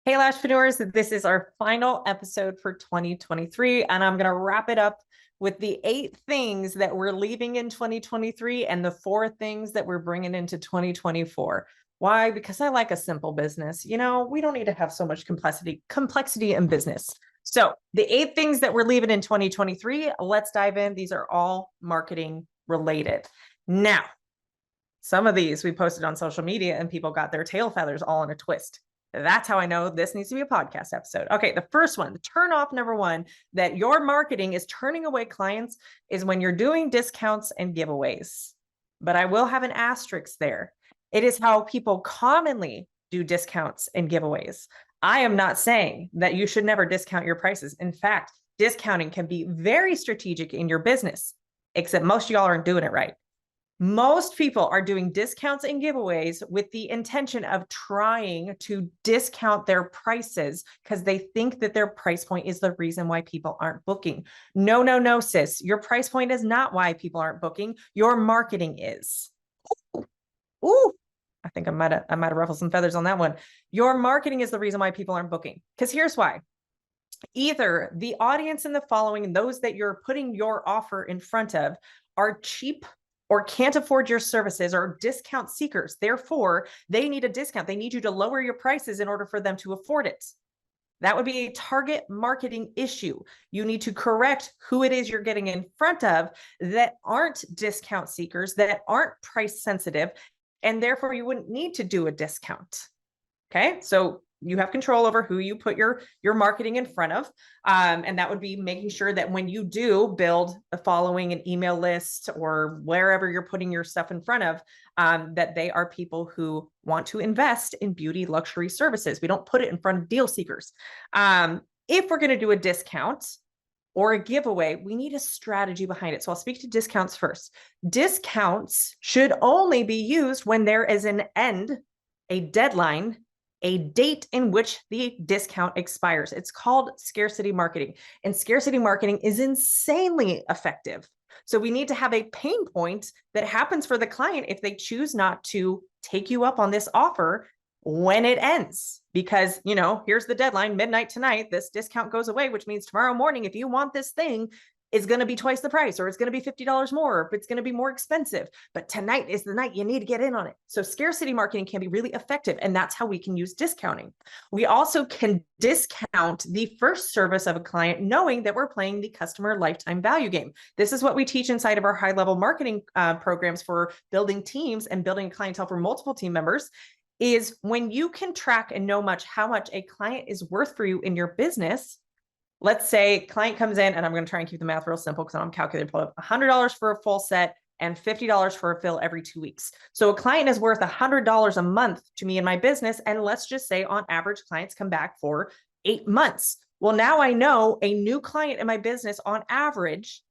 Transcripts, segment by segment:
Hey, Lashpreneurs, this is our final episode for 2023, and I'm going to wrap it up with the 8 things that we're leaving in 2023 and the 4 things that we're bringing into 2024. Why? Because I like a simple business. We don't need to have so much complexity in business. So the 8 things that we're leaving in 2023, let's dive in. These are all marketing related. Now, some of these we posted on social media and people got their tail feathers all in a twist. That's how I know this needs to be a podcast episode. Okay, the first one, the turn off number one, that your marketing is turning away clients is when you're doing discounts and giveaways. But I will have an asterisk there. It is how people commonly do discounts and giveaways. I am not saying that you should never discount your prices. In fact, discounting can be very strategic in your business, except most of y'all aren't doing it right. Most people are doing discounts and giveaways with the intention of trying to discount their prices because they think that their price point is the reason why people aren't booking. No, no, no, sis. Your price point is not why people aren't booking. Your marketing is. Ooh, I think I might have ruffled some feathers on that one. Your marketing is the reason why people aren't booking. Because here's why. Either the audience and the following and those that you're putting your offer in front of are cheap or can't afford your services or discount seekers. Therefore, they need a discount. They need you to lower your prices in order for them to afford it. That would be a target marketing issue. You need to correct who it is you're getting in front of that aren't discount seekers, that aren't price sensitive, and therefore you wouldn't need to do a discount. Okay, so you have control over who you put your marketing in front of. And that would be making sure that when you do build a following, an email list, or wherever you're putting your stuff in front of, that they are people who want to invest in beauty luxury services. We don't put it in front of deal seekers. If we're going to do a discount or a giveaway, we need a strategy behind it. So I'll speak to discounts first. Discounts should only be used when there is an end, a deadline, a date in which the discount expires. It's called scarcity marketing, and scarcity marketing is insanely effective. So we need to have a pain point that happens for the client if they choose not to take you up on this offer when it ends. Because, here's the deadline, midnight tonight, this discount goes away, which means tomorrow morning, if you want this thing, is going to be twice the price, or it's going to be $50 more, or it's going to be more expensive. But tonight is the night you need to get in on it. So scarcity marketing can be really effective, and that's how we can use discounting. We also can discount the first service of a client, knowing that we're playing the customer lifetime value game. This is what we teach inside of our high-level marketing programs for building teams and building a clientele for multiple team members. Is when you can track and know how much a client is worth for you in your business. Let's say client comes in, and I'm going to try and keep the math real simple because I'm calculating pulled up $100 for a full set and $50 for a fill every 2 weeks. So a client is worth $100 a month to me in my business. And let's just say on average, clients come back for 8 months. Well, now I know a new client in my business on average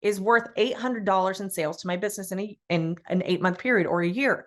is worth $800 in sales to my business in an 8-month period or a year.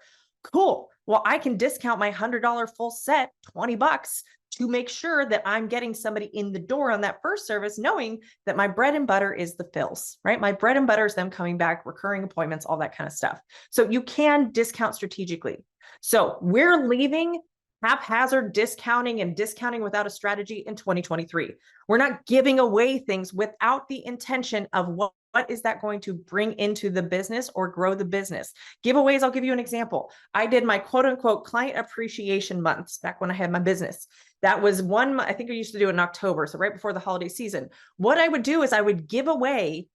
Cool. Well, I can discount my $100 full set, $20, to make sure that I'm getting somebody in the door on that first service, knowing that my bread and butter is the fills, right? My bread and butter is them coming back, recurring appointments, all that kind of stuff. So you can discount strategically. So we're leaving haphazard discounting and discounting without a strategy in 2023. We're not giving away things without the intention of what is that going to bring into the business or grow the business. Giveaways, I'll give you an example. I did my quote unquote client appreciation months back when I had my business. That was one, I think I used to do it in October, so right before the holiday season. What I would do is I would give away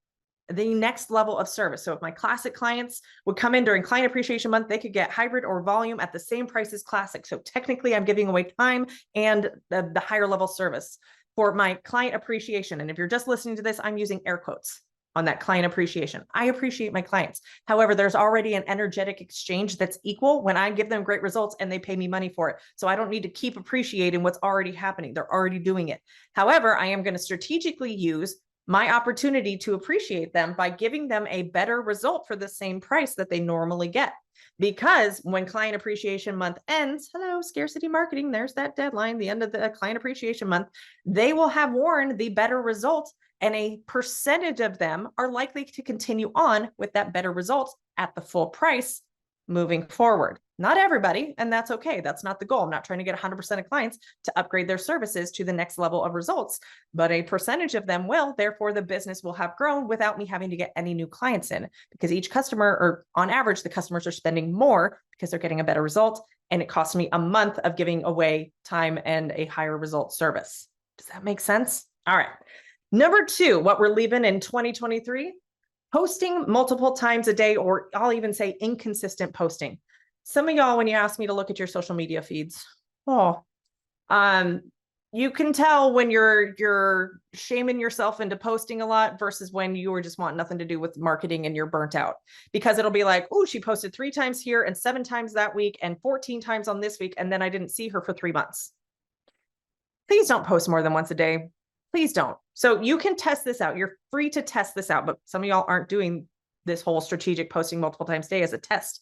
the next level of service. So if my classic clients would come in during client appreciation month, they could get hybrid or volume at the same price as classic. So technically I'm giving away time and the higher level service for my client appreciation. And if you're just listening to this, I'm using air quotes on that client appreciation. I appreciate my clients. However, there's already an energetic exchange that's equal when I give them great results and they pay me money for it. So I don't need to keep appreciating what's already happening. They're already doing it. However, I am going to strategically use my opportunity to appreciate them by giving them a better result for the same price that they normally get. Because when client appreciation month ends, hello, scarcity marketing, there's that deadline, the end of the client appreciation month, they will have worn the better result, and a percentage of them are likely to continue on with that better result at the full price moving forward. Not everybody, and that's okay. That's not the goal. I'm not trying to get 100% of clients to upgrade their services to the next level of results, but a percentage of them will. Therefore, the business will have grown without me having to get any new clients in, because each customer, or on average, the customers are spending more because they're getting a better result. And it costs me a month of giving away time and a higher result service. Does that make sense? All right. Number 2, what we're leaving in 2023, posting multiple times a day, or I'll even say inconsistent posting. Some of y'all, when you ask me to look at your social media feeds, you can tell when you're shaming yourself into posting a lot versus when you were just want nothing to do with marketing and you're burnt out, because it'll be like, oh, she posted 3 times here and 7 times that week and 14 times on this week, and then I didn't see her for 3 months. Please don't post more than once a day. Please don't. So you can test this out. You're free to test this out, but some of y'all aren't doing this whole strategic posting multiple times a day as a test.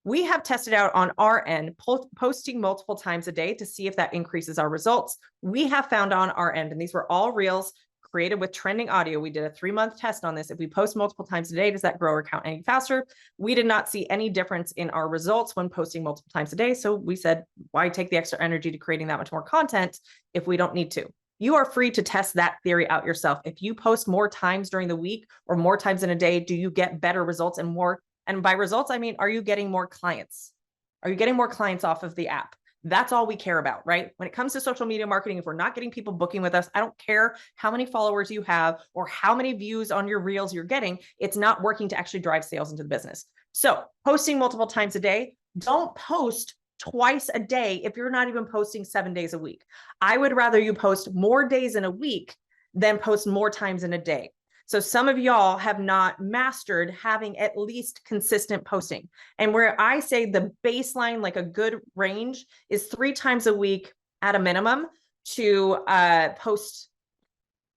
We have tested out on our end, posting multiple times a day to see if that increases our results. We have found on our end, and these were all reels created with trending audio. We did a 3-month test on this. If we post multiple times a day, does that grow our account any faster? We did not see any difference in our results when posting multiple times a day. So we said, why take the extra energy to creating that much more content if we don't need to? You are free to test that theory out yourself. If you post more times during the week or more times in a day, do you get better results and more? And by results, I mean, are you getting more clients? Are you getting more clients off of the app? That's all we care about, right? When it comes to social media marketing, if we're not getting people booking with us, I don't care how many followers you have or how many views on your reels you're getting. It's not working to actually drive sales into the business. So posting multiple times a day, don't post twice a day if you're not even posting 7 days a week. I would rather you post more days in a week than post more times in a day. So some of y'all have not mastered having at least consistent posting. And where I say the baseline, like a good range, is 3 times a week at a minimum to post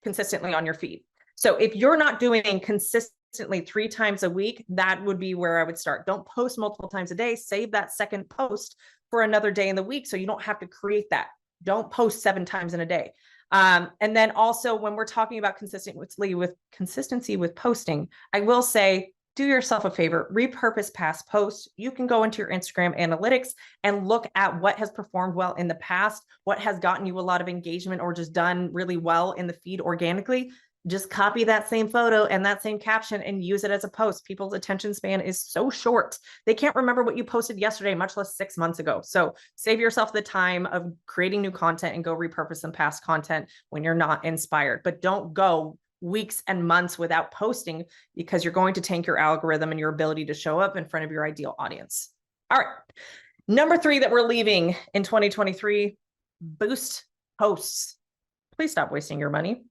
consistently on your feed. So if you're not doing consistently 3 times a week, that would be where I would start. Don't post multiple times a day. Save that second post for another day in the week so you don't have to create that. Don't post 7 times in a day. And then also when we're talking about consistency with posting, I will say, do yourself a favor, repurpose past posts. You can go into your Instagram analytics and look at what has performed well in the past, what has gotten you a lot of engagement or just done really well in the feed organically. Just copy that same photo and that same caption and use it as a post. People's attention span is so short. They can't remember what you posted yesterday, much less 6 months ago. So save yourself the time of creating new content and go repurpose some past content when you're not inspired. But don't go weeks and months without posting, because you're going to tank your algorithm and your ability to show up in front of your ideal audience. All right. Number 3 that we're leaving in 2023, boost posts. Please stop wasting your money.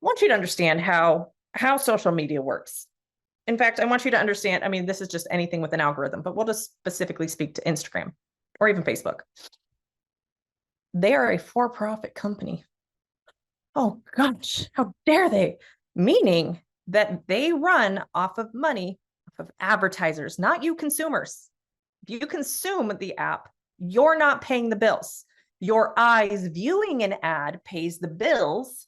I want you to understand how social media works. In fact, I want you to understand, I mean, this is just anything with an algorithm, but we'll just specifically speak to Instagram or even Facebook. They are a for-profit company. Oh gosh, how dare they? Meaning that they run off of money, off of advertisers, not you consumers. If you consume the app, you're not paying the bills. Your eyes viewing an ad pays the bills,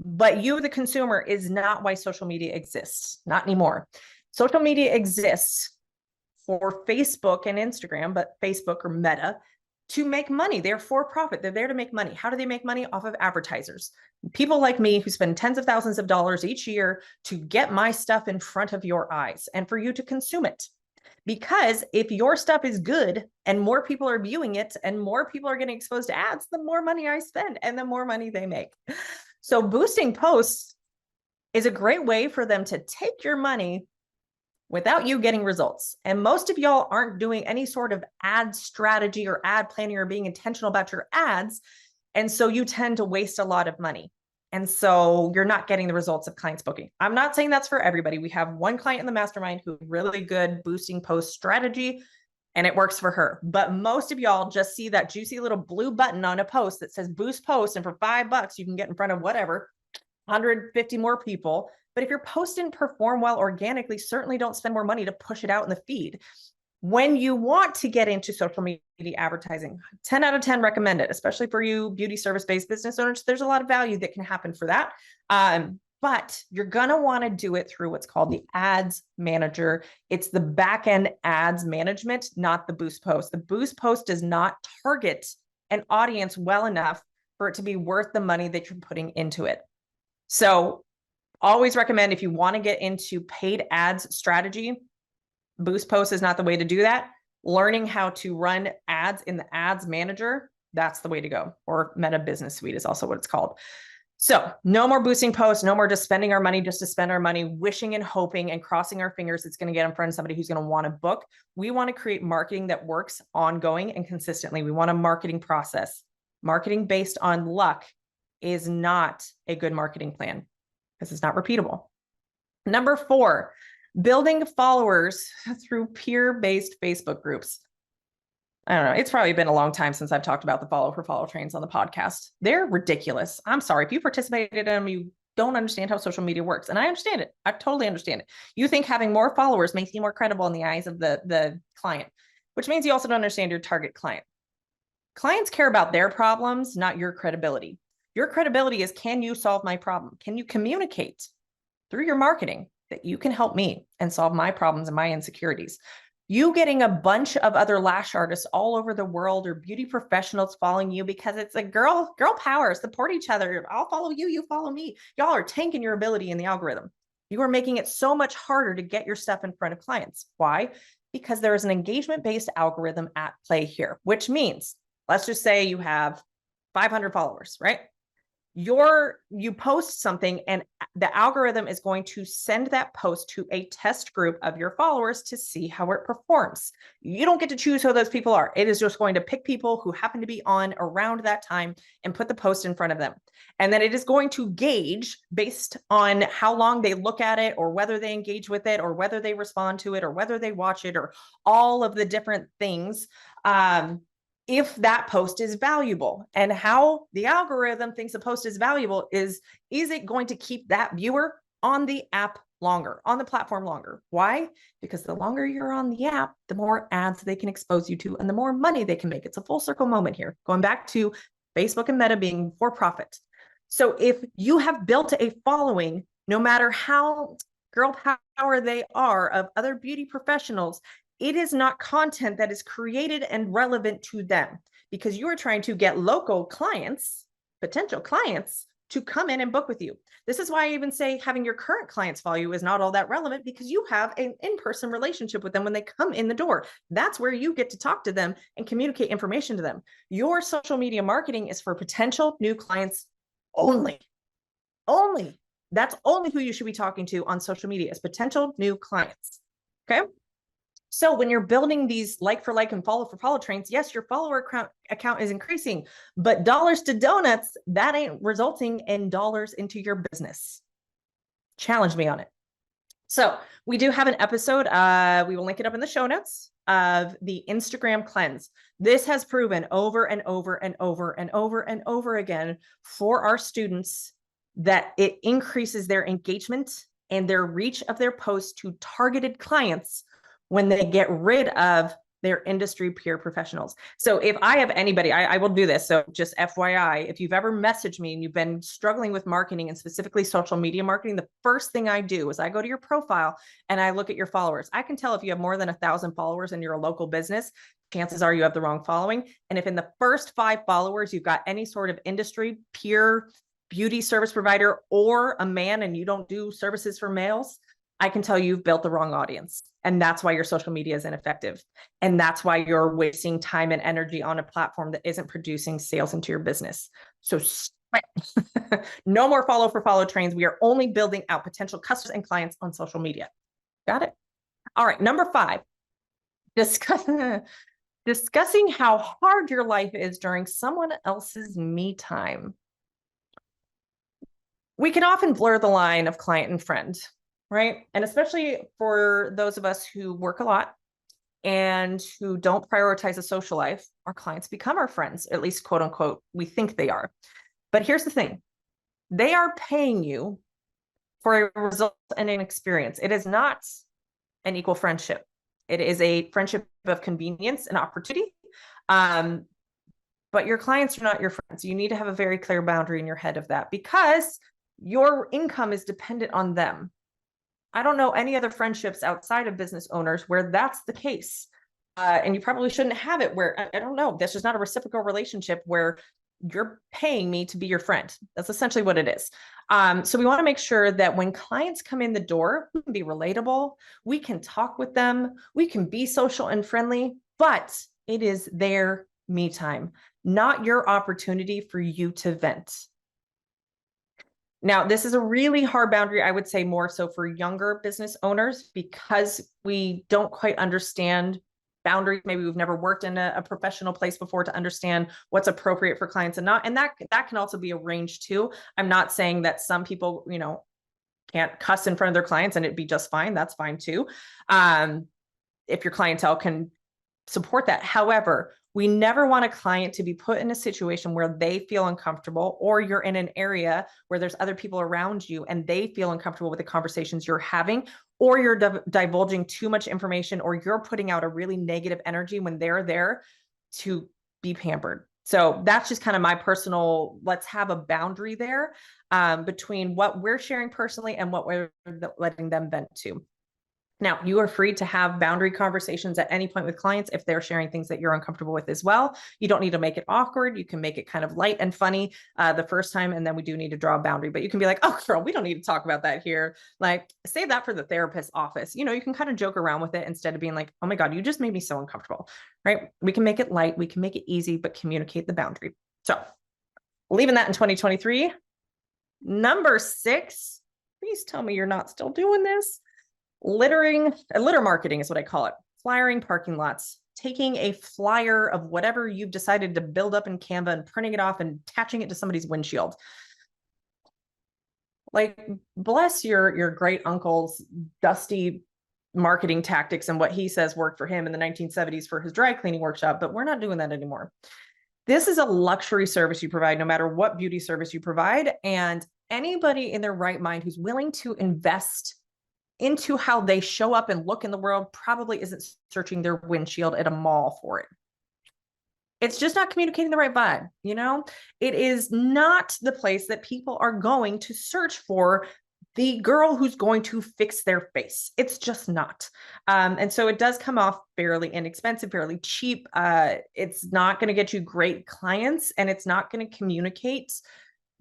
but you, the consumer, is not why social media exists. Not anymore. Social media exists for Facebook and Instagram, but Facebook or Meta, to make money. They're for profit. They're there to make money. How do they make money? Off of advertisers. People like me who spend tens of thousands of dollars each year to get my stuff in front of your eyes and for you to consume it. Because if your stuff is good and more people are viewing it and more people are getting exposed to ads, the more money I spend and the more money they make. So boosting posts is a great way for them to take your money without you getting results. And most of y'all aren't doing any sort of ad strategy or ad planning or being intentional about your ads. And so you tend to waste a lot of money. And so you're not getting the results of clients booking. I'm not saying that's for everybody. We have one client in the mastermind who really good boosting post strategy, and it works for her. But most of y'all just see that juicy little blue button on a post that says boost post, and for $5 you can get in front of whatever, 150 more people. But if your post didn't perform well organically, certainly don't spend more money to push it out in the feed. When you want to get into social media advertising, 10 out of 10 recommend it, especially for you beauty service-based business owners. There's a lot of value that can happen for that. but you're going to want to do it through what's called the ads manager. It's the back-end ads management, not the boost post. The boost post does not target an audience well enough for it to be worth the money that you're putting into it. So always recommend, if you want to get into paid ads strategy, boost post is not the way to do that. Learning how to run ads in the ads manager, that's the way to go. Or Meta Business Suite is also what it's called. So no more boosting posts, no more just spending our money just to spend our money, wishing and hoping and crossing our fingers it's going to get in front of somebody who's going to want to book. We want to create marketing that works ongoing and consistently. We want a marketing process. Marketing based on luck is not a good marketing plan because it's not repeatable. Number 4, building followers through peer-based Facebook groups. I don't know. It's probably been a long time since I've talked about the follow for follow trains on the podcast. They're ridiculous. I'm sorry. If you participated in them, you don't understand how social media works. And I understand it. I totally understand it. You think having more followers makes you more credible in the eyes of the client, which means you also don't understand your target client. Clients care about their problems, not your credibility. Your credibility is, can you solve my problem? Can you communicate through your marketing that you can help me and solve my problems and my insecurities? You getting a bunch of other lash artists all over the world or beauty professionals following you because it's a girl power, support each other. I'll follow you, you follow me. Y'all are tanking your ability in the algorithm. You are making it so much harder to get your stuff in front of clients. Why? Because there is an engagement-based algorithm at play here, which means, let's just say you have 500 followers, right? You post something and the algorithm is going to send that post to a test group of your followers to see how it performs. You don't get to choose who those people are. It is just going to pick people who happen to be on around that time and put the post in front of them. And then it is going to gauge based on how long they look at it or whether they engage with it or whether they respond to it or whether they watch it or all of the different things. If that post is valuable. And how the algorithm thinks a post is valuable is it going to keep that viewer on the app longer, on the platform longer? Why? Because the longer you're on the app, the more ads they can expose you to and the more money they can make. It's a full circle moment here, going back to Facebook and Meta being for profit. So if you have built a following, no matter how girl power they are, of other beauty professionals, it is not content that is created and relevant to them because you are trying to get local clients, potential clients, to come in and book with you. This is why I even say having your current clients follow you is not all that relevant because you have an in-person relationship with them when they come in the door. That's where you get to talk to them and communicate information to them. Your social media marketing is for potential new clients only. Only. That's only who you should be talking to on social media, is potential new clients. Okay. So when you're building these like for like and follow for follow trains, yes, your follower account is increasing, but dollars to donuts, that ain't resulting in dollars into your business. Challenge me on it. So we do have an episode, we will link it up in the show notes, of the Instagram cleanse. This has proven over and over and over and over and over again for our students that it increases their engagement and their reach of their posts to targeted clients when they get rid of their industry peer professionals. So if I have anybody, I will do this. So just FYI, if you've ever messaged me and you've been struggling with marketing and specifically social media marketing, the first thing I do is I go to your profile and I look at your followers. I can tell if you have more than 1,000 followers and you're a local business, chances are you have the wrong following. And if in the first 5 followers, you've got any sort of industry peer beauty service provider or a man and you don't do services for males, I can tell you've built the wrong audience. And that's why your social media is ineffective. And that's why you're wasting time and energy on a platform that isn't producing sales into your business. So no more follow for follow trains. We are only building out potential customers and clients on social media. Got it? All right. Number 5, discussing how hard your life is during someone else's me time. We can often blur the line of client and friend, right? And especially for those of us who work a lot and who don't prioritize a social life, our clients become our friends, at least quote unquote, we think they are. But here's the thing. They are paying you for a result and an experience. It is not an equal friendship. It is a friendship of convenience and opportunity. But your clients are not your friends. You need to have a very clear boundary in your head of that, because Your income is dependent on them. I don't know any other friendships outside of business owners where that's the case. And you probably shouldn't have it where, I don't know, that's just not a reciprocal relationship where you're paying me to be your friend. That's essentially what it is. So we want to make sure that when clients come in the door, we can be relatable, we can talk with them, we can be social and friendly, but it is their me time, not your opportunity for you to vent. Now, this is a really hard boundary, I would say more so for younger business owners, because we don't quite understand boundaries. Maybe we've never worked in a professional place before to understand what's appropriate for clients and not. And that can also be a range too. I'm not saying that some people, can't cuss in front of their clients and it'd be just fine. That's fine too. If your clientele can support that. However, we never want a client to be put in a situation where they feel uncomfortable, or you're in an area where there's other people around you and they feel uncomfortable with the conversations you're having, or you're divulging too much information, or you're putting out a really negative energy when they're there to be pampered. So that's just kind of my personal, let's have a boundary there between what we're sharing personally and what we're letting them vent to. Now, you are free to have boundary conversations at any point with clients if they're sharing things that you're uncomfortable with as well. You don't need to make it awkward. You can make it kind of light and funny the first time, and then we do need to draw a boundary. But you can be like, oh, girl, we don't need to talk about that here. Like, save that for the therapist's office. You can kind of joke around with it instead of being like, oh my God, you just made me so uncomfortable, right? We can make it light. We can make it easy, but communicate the boundary. So leaving that in 2023. Number 6, please tell me you're not still doing this. Litter marketing is what I call it. Flyering parking lots, taking a flyer of whatever you've decided to build up in Canva and printing it off and attaching it to somebody's windshield. Like, bless your great uncle's dusty marketing tactics and what he says worked for him in the 1970s for his dry cleaning workshop, but we're not doing that anymore. This is a luxury service you provide, no matter what beauty service you provide. And anybody in their right mind who's willing to invest into how they show up and look in the world probably isn't searching their windshield at a mall for it. It's just not communicating the right vibe. It is not the place that people are going to search for the girl who's going to fix their face. It's just not. And so it does come off fairly inexpensive, fairly cheap. It's not going to get you great clients, and it's not going to communicate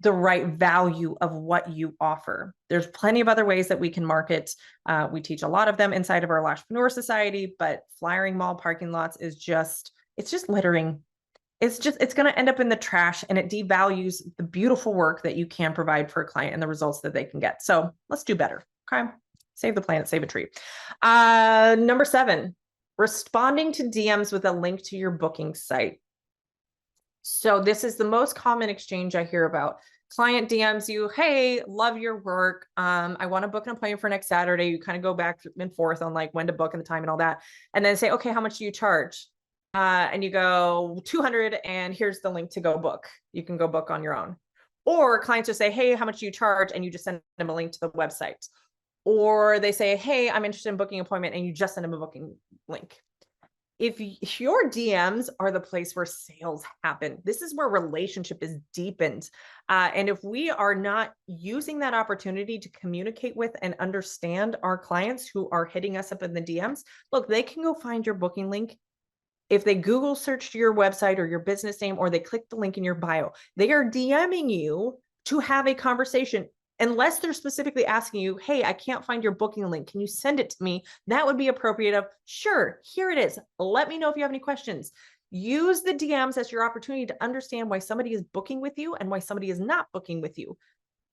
the right value of what you offer. There's plenty of other ways that we can market. We teach a lot of them inside of our Lashpreneur Society, but flyering mall parking lots is just littering. It's going to end up in the trash, and it devalues the beautiful work that you can provide for a client and the results that they can get. So let's do better. Okay. Save the planet, save a tree. Number 7, responding to DMs with a link to your booking site. So this is the most common exchange I hear about. Client DMs you, hey, love your work. I want to book an appointment for next Saturday. You kind of go back and forth on like when to book and the time and all that. And then say, okay, how much do you charge? And you go 200, and here's the link to go book. You can go book on your own. Or clients just say, hey, how much do you charge? And you just send them a link to the website. Or they say, hey, I'm interested in booking an appointment, and you just send them a booking link. If your DMs are the place where sales happen, this is where relationship is deepened. And if we are not using that opportunity to communicate with and understand our clients who are hitting us up in the DMs, look, they can go find your booking link. If they Google searched your website or your business name, or they click the link in your bio, they are DMing you to have a conversation. Unless they're specifically asking you, hey, I can't find your booking link, can you send it to me? That would be appropriate of, sure, here it is. Let me know if you have any questions. Use the DMs as your opportunity to understand why somebody is booking with you and why somebody is not booking with you.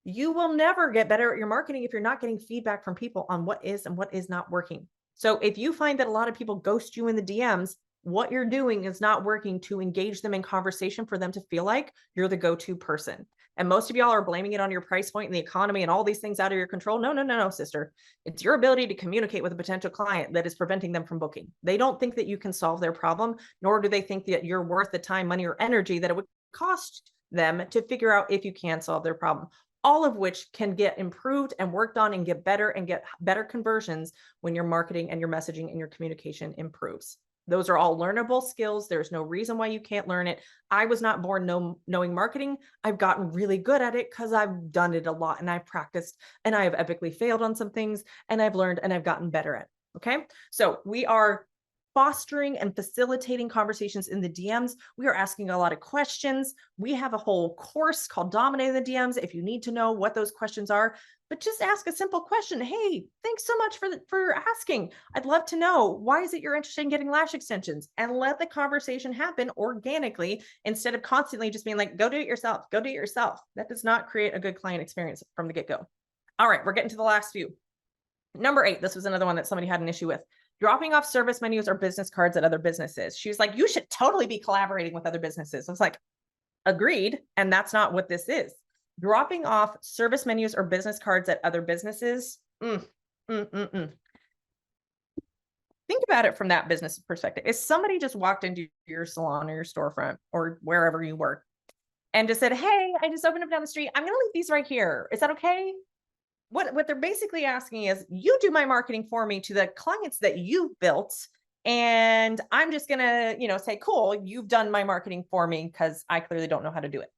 You will never get better at your marketing if you're not getting feedback from people on what is and what is not working. So if you find that a lot of people ghost you in the DMs, what you're doing is not working to engage them in conversation for them to feel like you're the go-to person. And most of y'all are blaming it on your price point and the economy and all these things out of your control. No, sister. It's your ability to communicate with a potential client that is preventing them from booking. They don't think that you can solve their problem, nor do they think that you're worth the time, money, or energy that it would cost them to figure out if you can solve their problem. All of which can get improved and worked on and get better conversions when your marketing and your messaging and your communication improves. Those are all learnable skills. There's no reason why you can't learn it. I was not born knowing marketing. I've gotten really good at it because I've done it a lot and I've practiced and I have epically failed on some things and I've learned and I've gotten better at it. Okay. So we are fostering and facilitating conversations in the DMs. We are asking a lot of questions. We have a whole course called Dominating the DMs if you need to know what those questions are. But just ask a simple question. Hey, thanks so much for asking. I'd love to know, why is it you're interested in getting lash extensions? And let the conversation happen organically instead of constantly just being like, go do it yourself, go do it yourself. That does not create a good client experience from the get-go. All right, we're getting to the last few. Number 8, this was another one that somebody had an issue with. Dropping off service menus or business cards at other businesses. She was like, you should totally be collaborating with other businesses. I was like, agreed. And that's not what this is. Dropping off service menus or business cards at other businesses. Think about it from that business perspective. If somebody just walked into your salon or your storefront or wherever you work and just said, hey, I just opened up down the street, I'm going to leave these right here. Is that okay? What they're basically asking is, you do my marketing for me to the clients that you've built. And I'm just going to, say, cool, you've done my marketing for me because I clearly don't know how to do it.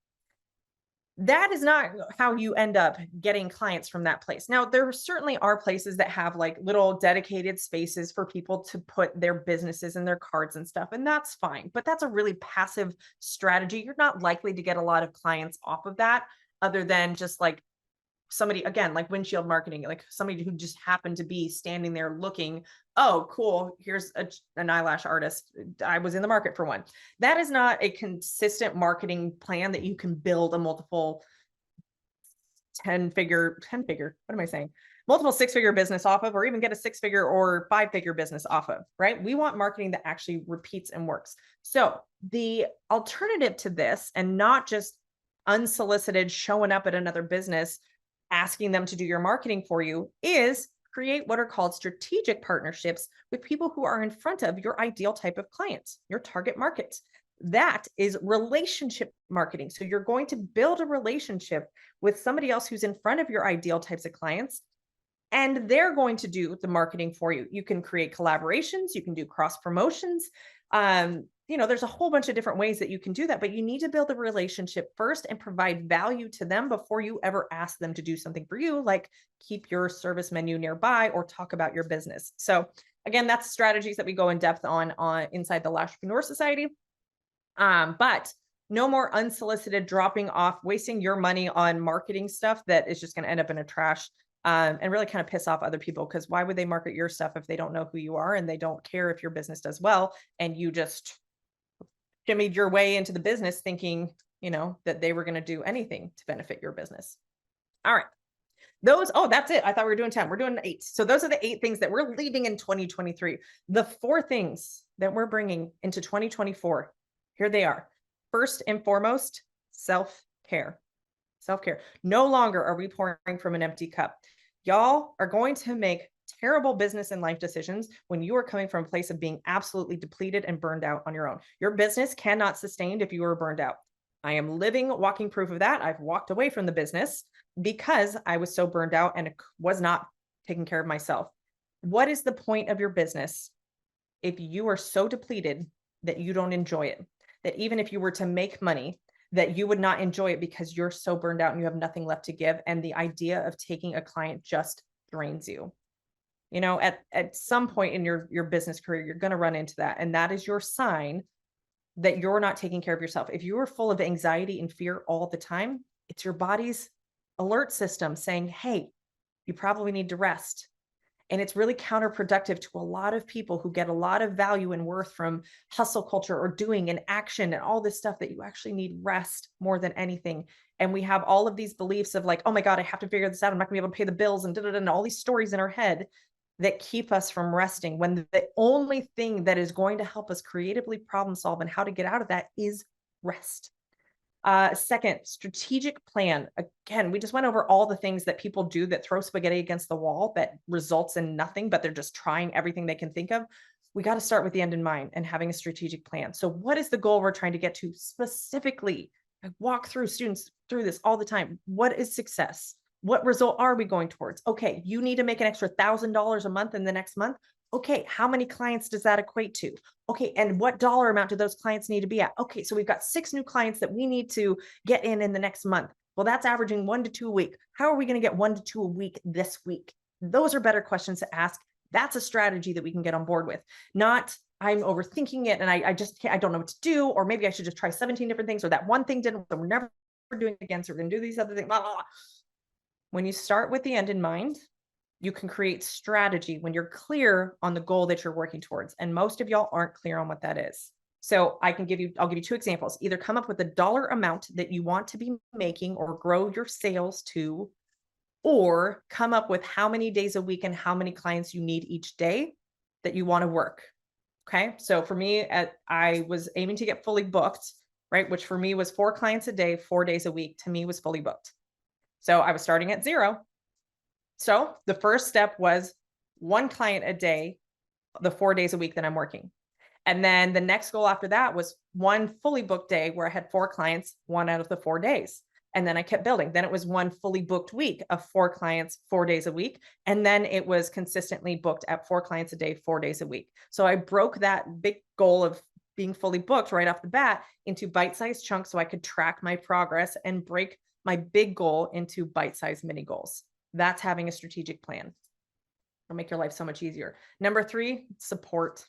That is not how you end up getting clients from that place. Now, there certainly are places that have like little dedicated spaces for people to put their businesses and their cards and stuff, and that's fine. But that's a really passive strategy. You're not likely to get a lot of clients off of that, other than just like somebody, again, like windshield marketing, like somebody who just happened to be standing there looking, oh, cool, here's an eyelash artist. I was in the market for one. That is not a consistent marketing plan that you can build a multiple 10-figure, what am I saying? Multiple 6-figure business off of, or even get a 6-figure or 5-figure business off of, right? We want marketing that actually repeats and works. So the alternative to this, and not just unsolicited showing up at another business asking them to do your marketing for you, is create what are called strategic partnerships with people who are in front of your ideal type of clients, your target market. That is relationship marketing. So you're going to build a relationship with somebody else who's in front of your ideal types of clients, and they're going to do the marketing for you. You can create collaborations, you can do cross promotions. There's a whole bunch of different ways that you can do that, but you need to build a relationship first and provide value to them before you ever ask them to do something for you, like keep your service menu nearby or talk about your business. So again, that's strategies that we go in depth on inside the Lashpreneur Society. But no more unsolicited dropping off, wasting your money on marketing stuff that is just going to end up in a trash. And really kind of piss off other people, because why would they market your stuff if they don't know who you are and they don't care if your business does well, and you just shimmied your way into the business thinking, that they were going to do anything to benefit your business. All right. That's it. I thought we were doing 10. We're doing 8. So those are the 8 things that we're leaving in 2023. The 4 things that we're bringing into 2024. Here they are. First and foremost, self-care. Self-care. No longer are we pouring from an empty cup. Y'all are going to make terrible business and life decisions when you are coming from a place of being absolutely depleted and burned out on your own. Your business cannot sustain if you are burned out. I am living, walking proof of that. I've walked away from the business because I was so burned out and was not taking care of myself. What is the point of your business if you are so depleted that you don't enjoy it? That even if you were to make money, that you would not enjoy it because you're so burned out and you have nothing left to give. And the idea of taking a client just drains you. At some point in your business career, you're going to run into that. And that is your sign that you're not taking care of yourself. If you are full of anxiety and fear all the time, it's your body's alert system saying, hey, you probably need to rest. And it's really counterproductive to a lot of people who get a lot of value and worth from hustle culture or doing and action and all this stuff, that you actually need rest more than anything. And we have all of these beliefs of like, oh my God, I have to figure this out. I'm not gonna be able to pay the bills and all these stories in our head that keep us from resting, when the only thing that is going to help us creatively problem solve and how to get out of that is rest. Second, strategic plan. Again, we just went over all the things that people do that throw spaghetti against the wall that results in nothing, but they're just trying everything they can think of. We got to start with the end in mind and having a strategic plan. So what is the goal we're trying to get to specifically? I walk through students through this all the time. What is success? What result are we going towards? Okay, you need to make an extra $1,000 a month in the next month. Okay, how many clients does that equate to? Okay, and what dollar amount do those clients need to be at? Okay, so we've got 6 new clients that we need to get in the next month. Well, that's averaging 1 to 2 a week. How are we going to get 1 to 2 a week this week? Those are better questions to ask. That's a strategy that we can get on board with. Not I'm overthinking it and I just can't, I don't know what to do, or maybe I should just try 17 different things, or that one thing didn't, so we're never doing it again. So we're going to do these other things. Blah, blah, blah. When you start with the end in mind, you can create strategy when you're clear on the goal that you're working towards. And most of y'all aren't clear on what that is. So I'll give you 2 examples. Either come up with a dollar amount that you want to be making or grow your sales to, or come up with how many days a week and how many clients you need each day that you want to work. Okay. So for me, I was aiming to get fully booked, right? Which for me was 4 clients a day, 4 days a week. To me was fully booked. So I was starting at 0. So the first step was 1 client a day, the 4 days a week that I'm working. And then the next goal after that was 1 fully booked day where I had 4 clients, 1 out of the 4 days. And then I kept building. Then it was 1 fully booked week of 4 clients, 4 days a week. And then it was consistently booked at 4 clients a day, 4 days a week. So I broke that big goal of being fully booked right off the bat into bite-sized chunks so I could track my progress and break my big goal into bite-sized mini goals. That's having a strategic plan. It'll make your life so much easier. Number 3, support.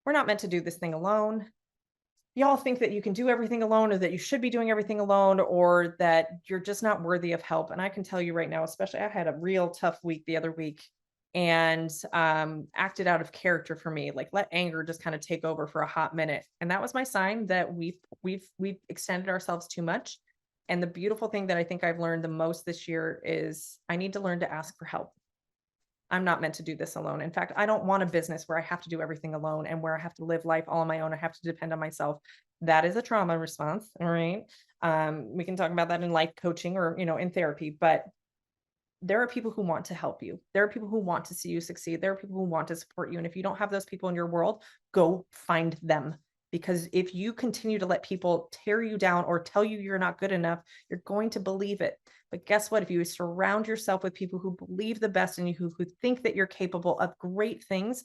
We're not meant to do this thing alone. Y'all think that you can do everything alone, or that you should be doing everything alone, or that you're just not worthy of help. And I can tell you right now, especially I had a real tough week the other week and acted out of character for me, like let anger just kind of take over for a hot minute. And that was my sign that we've extended ourselves too much. And the beautiful thing that I think I've learned the most this year is I need to learn to ask for help. I'm not meant to do this alone. In fact, I don't want a business where I have to do everything alone and where I have to live life all on my own. I have to depend on myself. That is a trauma response. All right. We can talk about that in life coaching or, in therapy, but there are people who want to help you. There are people who want to see you succeed. There are people who want to support you. And if you don't have those people in your world, go find them. Because if you continue to let people tear you down or tell you you're not good enough, you're going to believe it. But guess what? If you surround yourself with people who believe the best in you, who think that you're capable of great things,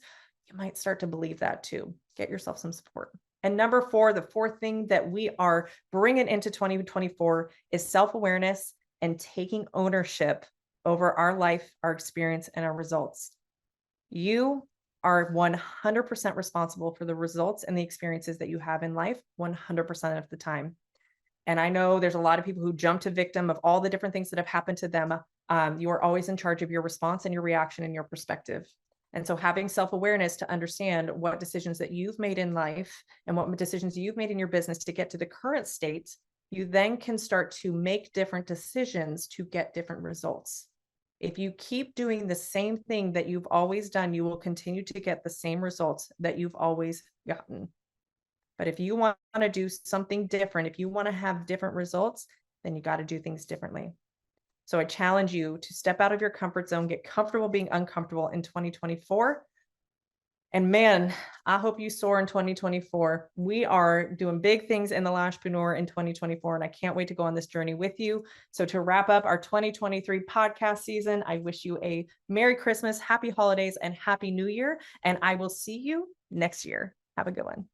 you might start to believe that too. Get yourself some support. And number 4, the 4th thing that we are bringing into 2024 is self-awareness and taking ownership over our life, our experience, and our results. You are 100% responsible for the results and the experiences that you have in life 100% of the time. And I know there's a lot of people who jump to victim of all the different things that have happened to them. You are always in charge of your response and your reaction and your perspective. And so having self-awareness to understand what decisions that you've made in life and what decisions you've made in your business to get to the current state, you then can start to make different decisions to get different results. If you keep doing the same thing that you've always done, you will continue to get the same results that you've always gotten. But if you want to do something different, if you want to have different results, then you got to do things differently. So I challenge you to step out of your comfort zone, get comfortable being uncomfortable in 2024. And man, I hope you soar in 2024. We are doing big things in the Lashpreneur in 2024, and I can't wait to go on this journey with you. So to wrap up our 2023 podcast season, I wish you a Merry Christmas, Happy Holidays, and Happy New Year. And I will see you next year. Have a good one.